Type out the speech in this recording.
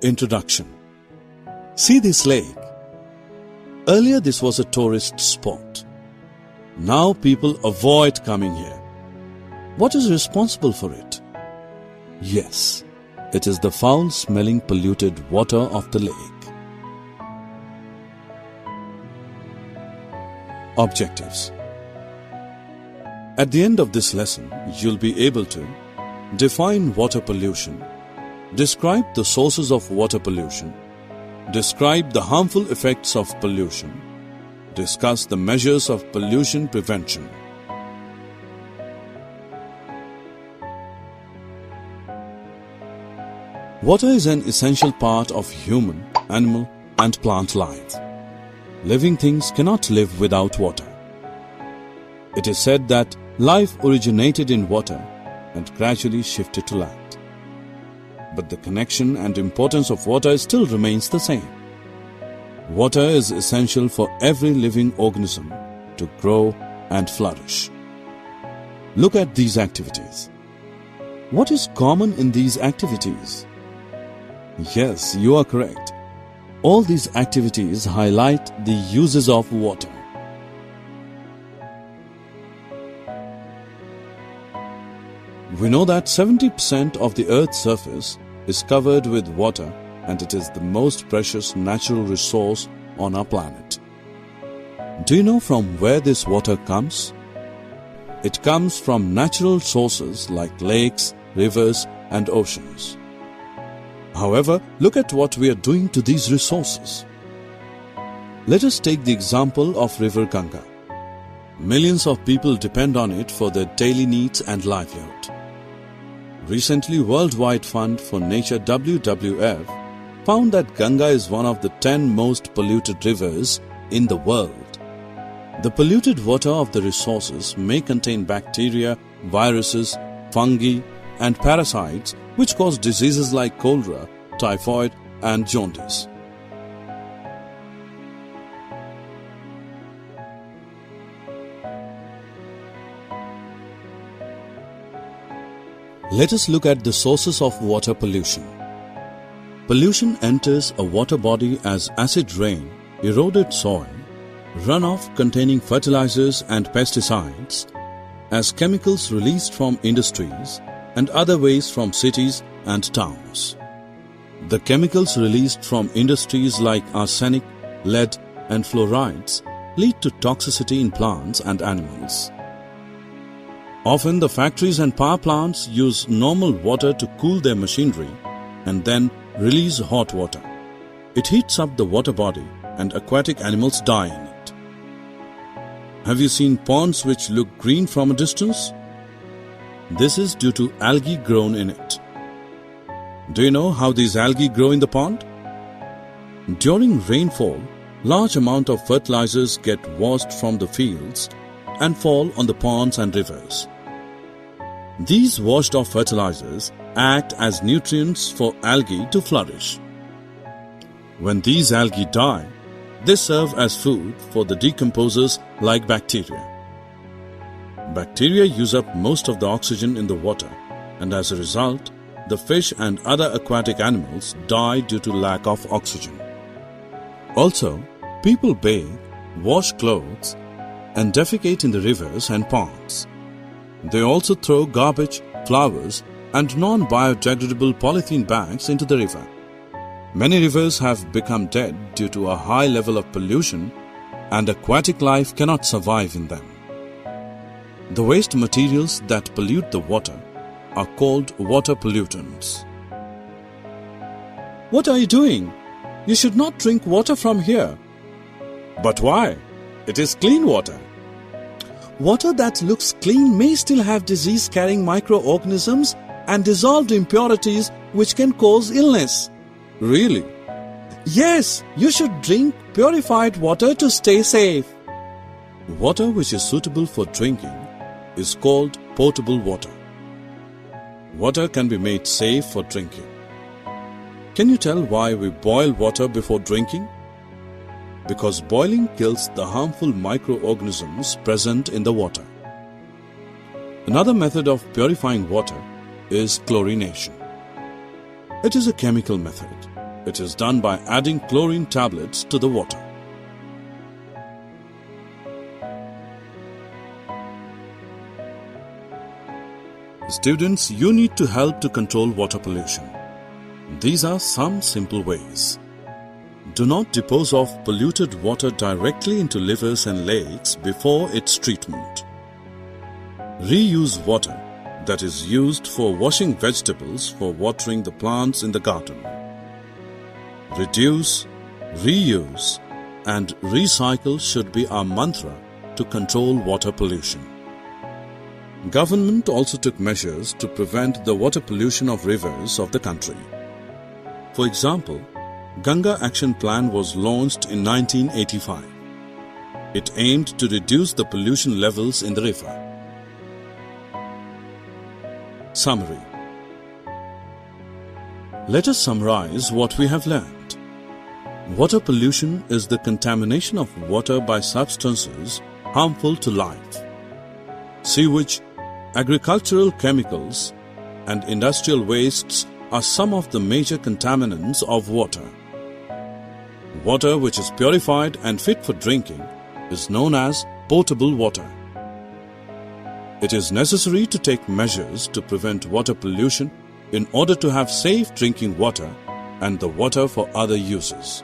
Introduction. See this lake. Earlier this was a tourist spot. Now people avoid coming here. What is responsible for it? Yes, it is the foul-smelling polluted water of the lake. Objectives. At the end of this lesson, you'll be able to define water pollution, describe the sources of water pollution, describe the harmful effects of pollution, discuss the measures of pollution prevention. Water is an essential part of human, animal, and plant life. Living things cannot live without water. It is said that life originated in water and gradually shifted to land. But the connection and importance of water still remains the same. Water is essential for every living organism to grow and flourish. Look at these activities. What is common in these activities? Yes, you are correct. All these activities highlight the uses of water. We know that 70% of the Earth's surface is covered with water, and it is the most precious natural resource on our planet. Do you know from where this water comes? It comes from natural sources like lakes, rivers, and oceans. However, look at what we are doing to these resources. Let us take the example of River Ganga. Millions of people depend on it for their daily needs and livelihood. Recently, Worldwide Fund for Nature WWF found that Ganga is one of the 10 most polluted rivers in the world. The polluted water of the resources may contain bacteria, viruses, fungi, and parasites which cause diseases like cholera, typhoid, and jaundice. Let us look at the sources of water pollution. Pollution enters a water body as acid rain, eroded soil, runoff containing fertilizers and pesticides, as chemicals released from industries, and other waste from cities and towns. The chemicals released from industries like arsenic, lead, and fluorides lead to toxicity in plants and animals. Often the factories and power plants use normal water to cool their machinery and then release hot water. It heats up the water body and aquatic animals die in it. Have you seen ponds which look green from a distance? This is due to algae grown in it. Do you know how these algae grow in the pond? During rainfall, large amount of fertilizers get washed from the fields and fall on the ponds and rivers. These washed off fertilizers act as nutrients for algae to flourish. When these algae die, they serve as food for the decomposers like bacteria. Bacteria use up most of the oxygen in the water, and as a result, the fish and other aquatic animals die due to lack of oxygen. Also, people bathe, wash clothes, and defecate in the rivers and ponds. They also throw garbage, flowers, and non-biodegradable polythene bags into the river. Many rivers have become dead due to a high level of pollution, and aquatic life cannot survive in them. The waste materials that pollute the water are called water pollutants. What are you doing? You should not drink water from here. But why? It is clean water. Water that looks clean may still have disease-carrying microorganisms and dissolved impurities which can cause illness. Really? Yes, you should drink purified water to stay safe. Water which is suitable for drinking is called potable water. Water can be made safe for drinking. Can you tell why we boil water before drinking? Because boiling kills the harmful microorganisms present in the water. Another method of purifying water is chlorination. It is a chemical method. It is done by adding chlorine tablets to the water. Students, you need to help to control water pollution. These are some simple ways. Do not dispose of polluted water directly into rivers and lakes before its treatment. Reuse water that is used for washing vegetables for watering the plants in the garden. Reduce, reuse, and recycle should be our mantra to control water pollution. Government also took measures to prevent the water pollution of rivers of the country. For example, Ganga Action Plan was launched in 1985. It aimed to reduce the pollution levels in the river. Summary. Let us summarize what we have learned. Water pollution is the contamination of water by substances harmful to life. Sewage, agricultural chemicals, and industrial wastes are some of the major contaminants of water. Water which is purified and fit for drinking is known as potable water. It is necessary to take measures to prevent water pollution in order to have safe drinking water and the water for other uses.